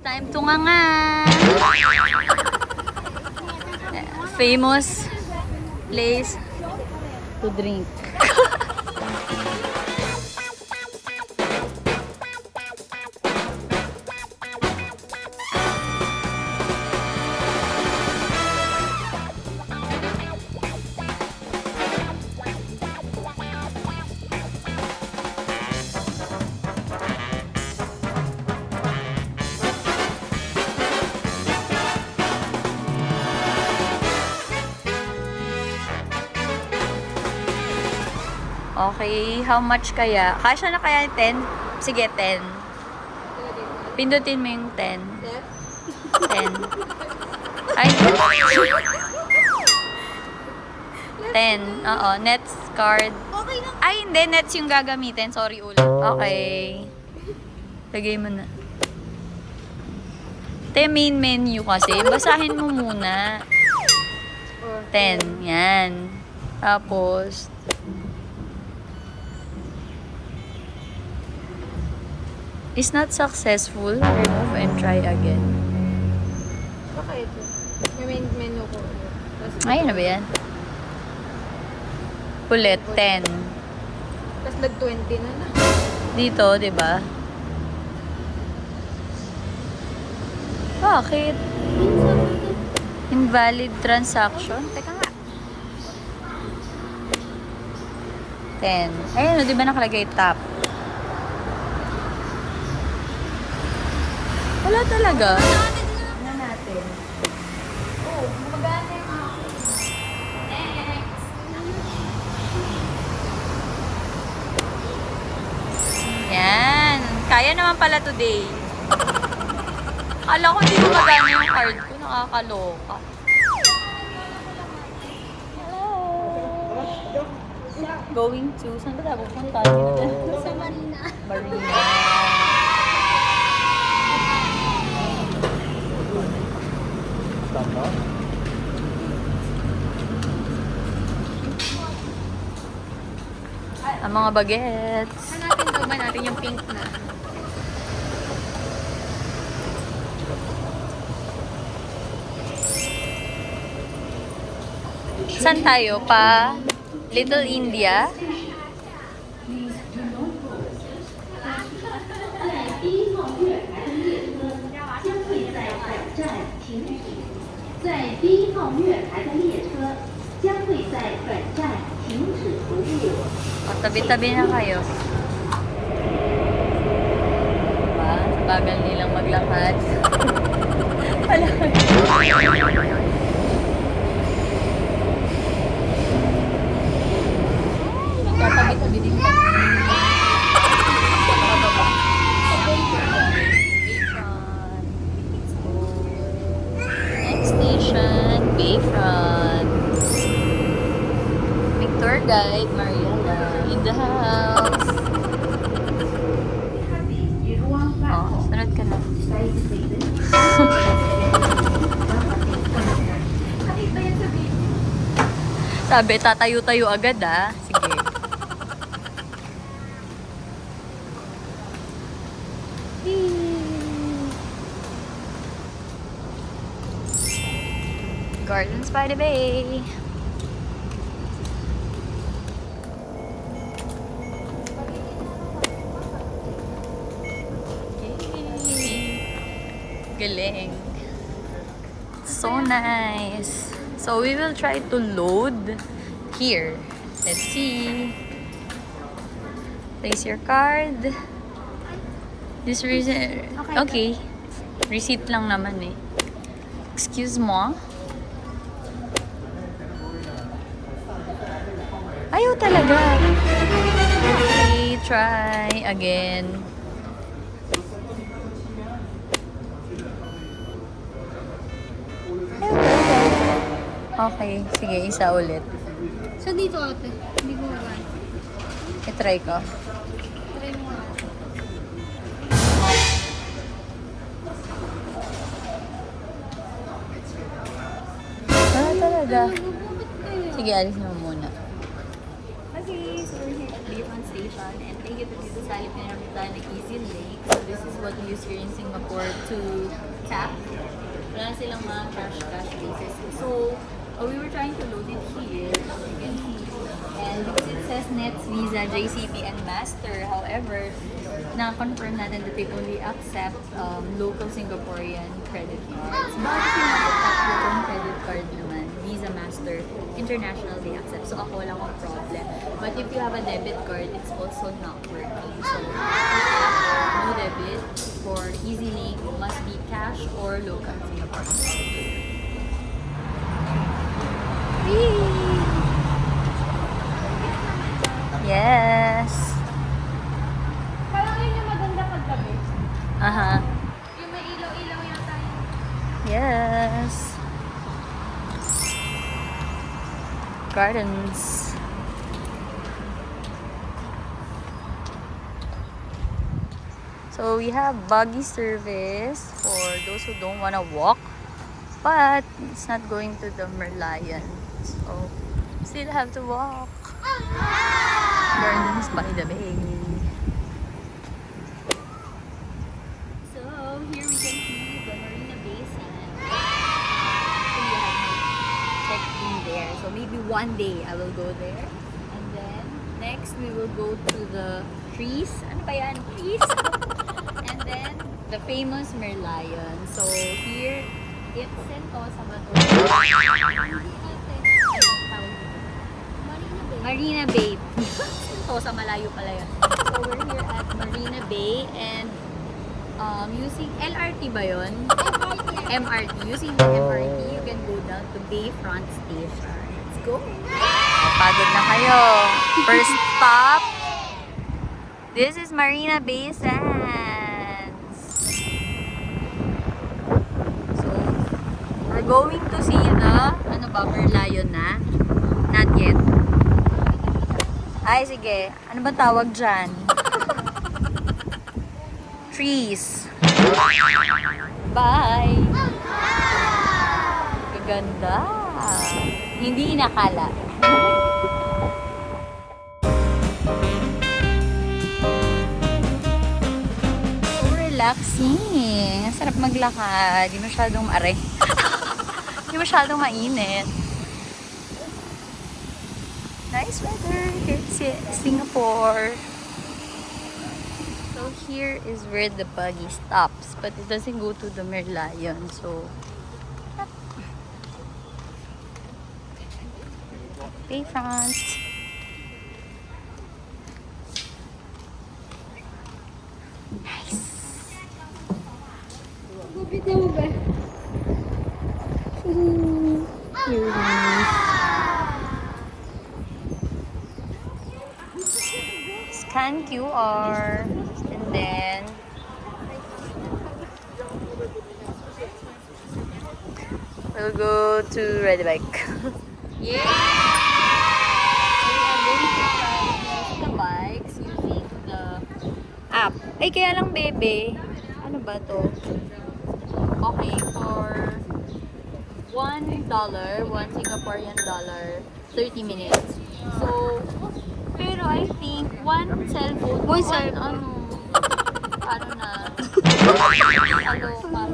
time to nga. Famous place to drink. Okay, how much kaya? Kasya na kaya 10? Sige, 10. Pindutin mo yung 10. 10. Ay, 10. Oo, Nets card. Okay lang. Ay, hindi. Nets yung gagamitin. Sorry ulit. Okay. Lagay mo na. Ito yung main menu kasi. Basahin mo muna. 10. Yan. Tapos, is not successful. Remove and try again. Baka ito. May menu ko. Ay, ano ba yan? Ulit, 10. Tapos nag-20 na. Dito, di ba? Bakit? Invalid transaction? Teka nga. 10. Ayun, di ba nakalagay tap? Wala talaga. Tingnan natin. Oh, magana yung akin. Next. Yan. Kaya naman pala today. Kala ko hindi gumagana yung card ko. Nakakaloka. Hello. Going to? Saan ba tayo pupunta? Sa Marina. Marina. Ang mga bagets. Hanapin daw ba natin yung pink na? Saan tayo? Pa Little India? 在第一号月台的列车将会在本站停止服务。 O, tabi-tabi na kayo. Diba? Sa bagal nilang maglakad. Magkatabi-tabi din kami. Next station, Bayfront. Tour guide, Mariela, in the house. Oh, sunod ka na. Sabi, tatayo-tayo agad ah. Sige. Gardens by the Bay. Galing. So nice. So we will try to load here. Let's see. Place your card. This reason. Okay. Receipt lang naman eh. Excuse mo. Ayaw talaga. Okay, try again. Okay, sige, isa ulit. So dito ate, hindi ko ba? I-try ko. Try mo nga. Wala talaga. Bakit kayo? Sige, alis mo muna. Okay, so we're here at Bayfront Station and thank you to Dito Salip na namin tayo ng Easy Lake. So this is what we use here in Singapore to tap. Wala silang mga cash basis. So, we were trying to load it here. You can see. And because it says Nets, Visa, JCB, and Master, however, na-confirm natin that they only accept local Singaporean credit cards. But if you want to tap your own credit card naman, Visa, Master, international they accept. So ako wala akong problem. But if you have a debit card, it's also not working. So no debit for EasyLink must be cash or local Singapore. Yes. Parang yun yung maganda paggabi. Aha. Yung may ilaw-ilaw yata yun. Yes. Gardens. So we have buggy service for those who don't want to walk, but it's not going to the Merlion. So still have to walk. Gardens by the bay. So here we can see the Marina Bay Sands. So we have checked in there. So maybe one day I will go there. And then next we will go to the trees. Ano ba yan? Trees? And then the famous Merlion. So here it's Sentosa ba to? Marina Bay. Sentosa, malayo pala yun. So we're here at Marina Bay and using LRT ba yun? MRT. Using the MRT, you can go down to Bayfront Station. Let's go! Pagod na kayo. First stop. This is Marina Bay Sands. So, we're going to see the, ano ba, Merlion na? Not yet. Ay, sige. Ano ba tawag dyan? Trees. Bye! Gaganda. Hindi inakala. So relaxing. Ang sarap maglakad. Di masyadong are. Di masyadong mainit. Nice weather here in Singapore. So here is where the buggy stops, but it doesn't go to the Merlion. So Bayfront. Nice. Gupit na mo ba? Here it is. Scan QR and then we'll go to Red Bike. Yeah! So we are going to try the bikes using the app. Ay, kaya lang bebe. Ano ba to? Okay, for $1, 1 Singaporean dollar, 30 minutes. So, pero I think one cellphone, ano na,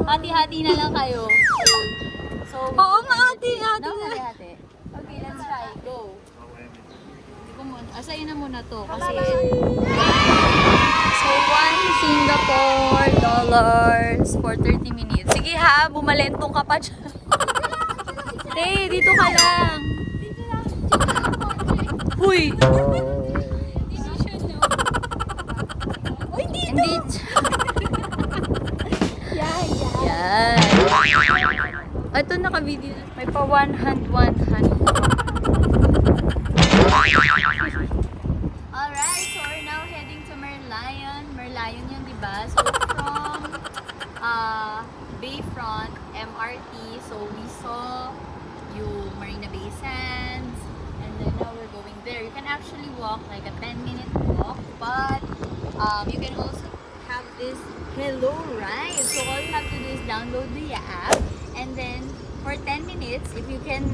hati-hati na lang kayo. So, oo nga, hati-hati na. Hati-hati. Okay, let's try. Go. Sa'yo na muna to. Kasi, so, 1 Singapore dollars for 30 minutes. Sige ha, bumalentong ka pa dyan. Hey, dito ka lang. Huy! Hindi. Yan. Ito naka-video. May pa one hand. Alright, so we're now heading to Merlion. Merlion yun, diba? So from Bayfront, MRT, so we saw yung Marina Bay Sands, and then now we're going there. You can actually walk like a 10-minute walk, but you can also have this Hello Ride. So all you have to do is download the app, and then for 10 minutes, if you can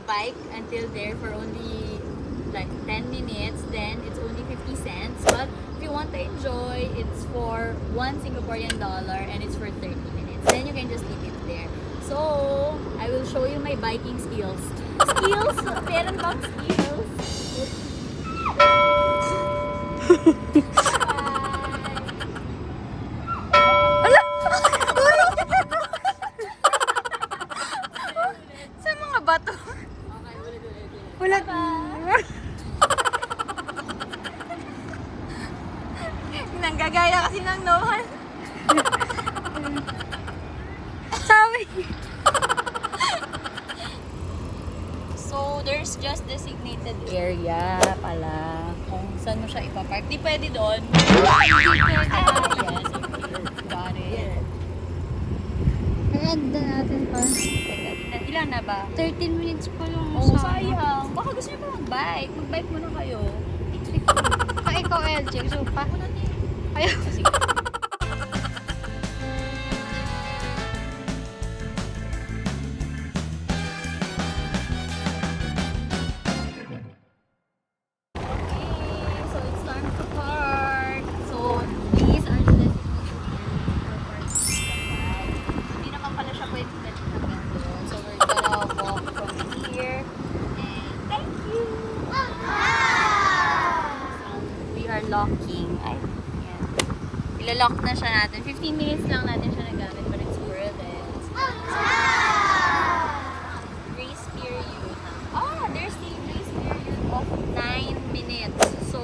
bike until there for only like 10 minutes, then it's only 50 cents. But if you you want to enjoy, it's for $1 Singaporean and it's for 30 minutes. Then you can just leave it there. So, I will show you my biking skills. Skills? Meron bang skills? Sa mga bato. Okay, ulit. Wala. Nanggagaya kasi ng Nohan. Sabi. So, there's just designated area pala kung saan mo siya ipapark. Di pwede doon. Hindi pwede. Yes, got it. Ganda natin pa. Teka, ilan na ba? 13 minutes pa lang. Oh, sayang. Baka gusto niyo pa mag-bike. Mag-bike muna kayo. Pa ikaw, LJ. So, pa. Ayaw. Sige. So it's time to park. So these are the designated areas for parking. Hindi naman pala siya pwede hanggang doon. So we're gonna walk from here. And thank you! So we are locking. Ay, yan. Ilalock na siya natin. 15 minutes lang natin siya nagamit, but it's worth it. Grace period. There's the grace period of 9 minutes. So,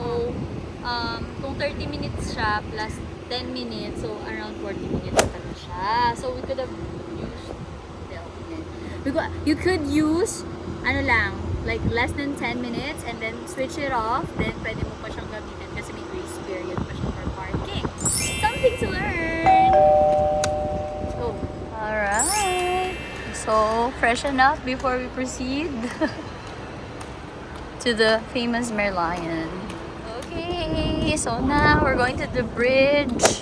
kung 30 minutes siya plus 10 minutes, so around 40 minutes pala siya. So, we could have used you could use like less than 10 minutes and then switch it off, then pwede mo pa siyang gamitin kasi may grace period pa siya for parking. Something to learn! Oh, alright. So, freshen up before we proceed to the famous Merlion. Okay, so now we're going to the bridge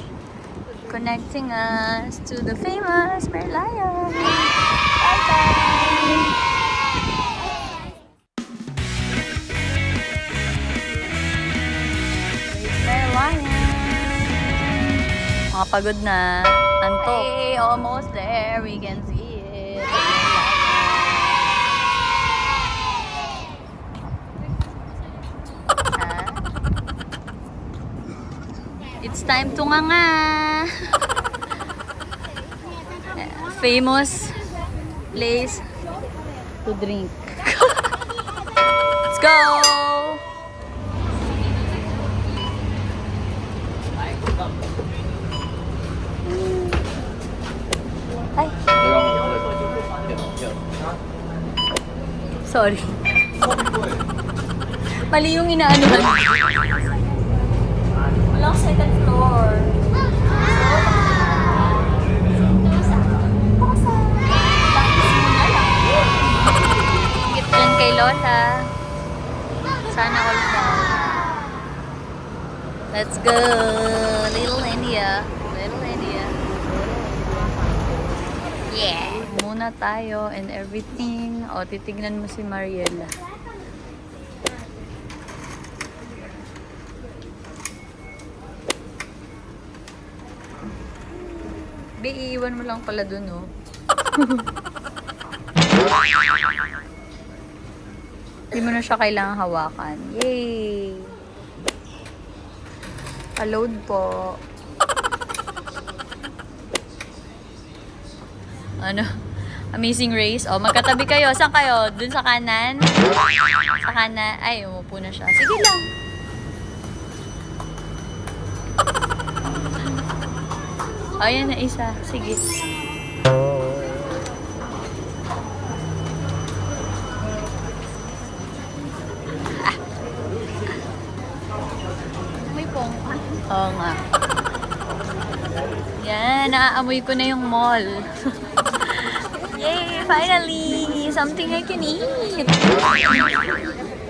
connecting us to the famous Merlion. Bye-bye! Mga pagod na. Antok. Hey, almost there. We can see it. It's time to nga. Famous place to drink. Let's go! Ay. Sorry. Mali yung inaanuhan. Walang second floor. Ingit dyan kay Lola. Sana all daw. Let's go. Little India. Little India. Yeah. Muna tayo and everything. O, titignan mo si Mariela. Be, iiwan mo lang pala dun, oh. Hindi mo na siya kailangang hawakan. Yay! Pa-load po. Ano? Amazing Race. Oh, magkatabi kayo. Saan kayo? Dun sa kanan? Sa kanan. Ay, umupo na siya. Sige lang. Ayan na isa. Sige. May pong. Oo nga. Yan, naaamoy ko na yung mall. Yay! Finally! Something I can eat!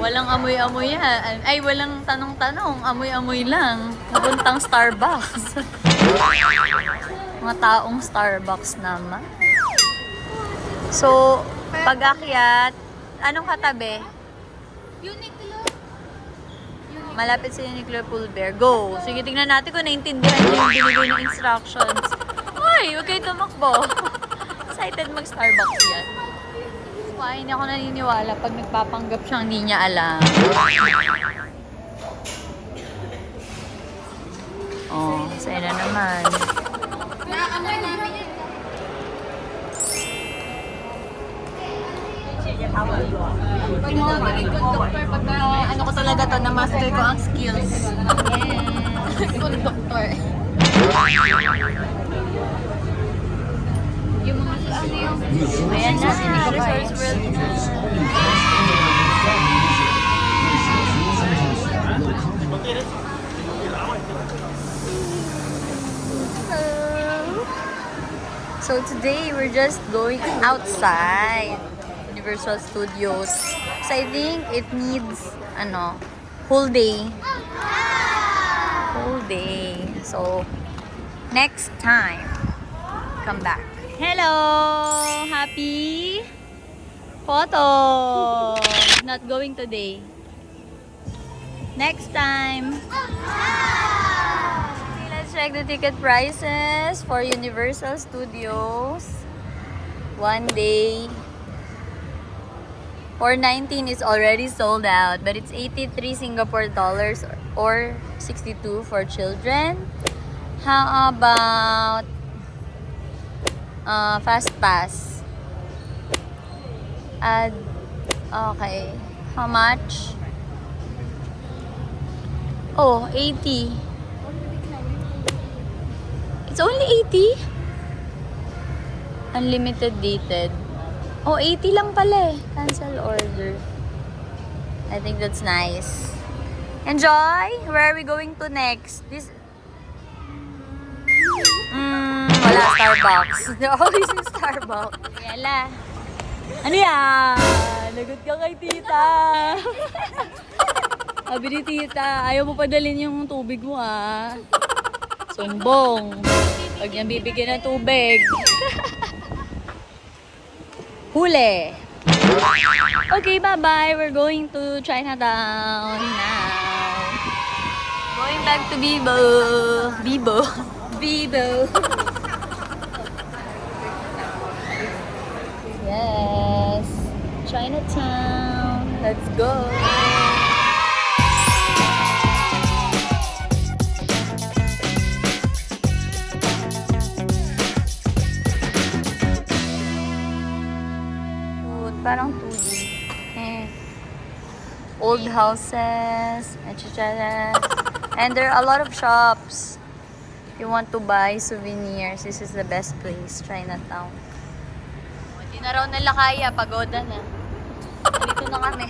Walang amoy-amoy yan. Ay, walang tanong-tanong. Amoy-amoy lang. Napuntang Starbucks. Mga taong Starbucks naman. So, pag-akyat, anong katabi? Uniqlo. Malapit sa Uniqlo Pool Bear. Go! Sige, tingnan natin kung naintindihan niyo yung binigay ng instructions. Hoy, huwag kayo tumakbo. Excited mag-Starbucks yan. Why, hindi ako naniniwala pag nagpapanggap siyang hindi niya alam. Oh, sa'yo na naman. Naamoy namin yun. Pag nagiging conductor, pag ano ko talaga to, na-master ko ang skills. Yes. Conductor. Yung mga ano yung... Ayan na, Resorts World na. So today, we're just going outside Universal Studios. So I think it needs, whole day. Whole day. So, next time, come back. Hello! Happy photo! Not going today. Next time. Okay, let's check the ticket prices for Universal Studios. One day. 419 is already sold out, but it's 83 Singapore dollars or 62 for children. How about Fast Pass? Okay. How much? Oh, 80. It's only 80? Unlimited dated. Oh, 80 lang pala eh. Cancel order. I think that's nice. Enjoy! Where are we going to next? This... wala. Starbucks. They're always in Starbucks. Yala. Ano yan? Lagot ka kay tita. Sabi ni tita, ayaw mo padalhin yung tubig mo ah. Sumbong. Pag niyang bibigyan ng tubig. Huli. Okay, bye-bye. We're going to Chinatown now. Going back to Bibo. Bibo. Bibo. Yes. Chinatown. Let's go. Parang 2D. Old houses, etc. And there are a lot of shops. If you want to buy souvenirs, this is the best place, Chinatown. Hindi na raw nila kaya, pagoda na. Dito na kami.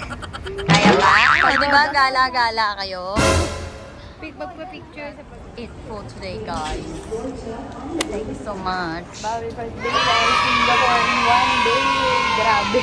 Kaya ba? O, diba gala-gala kayo? Magpa-picture sa It for today, guys. Thank you so much. Bawal birthday guys, Singapore in one day. Grabe.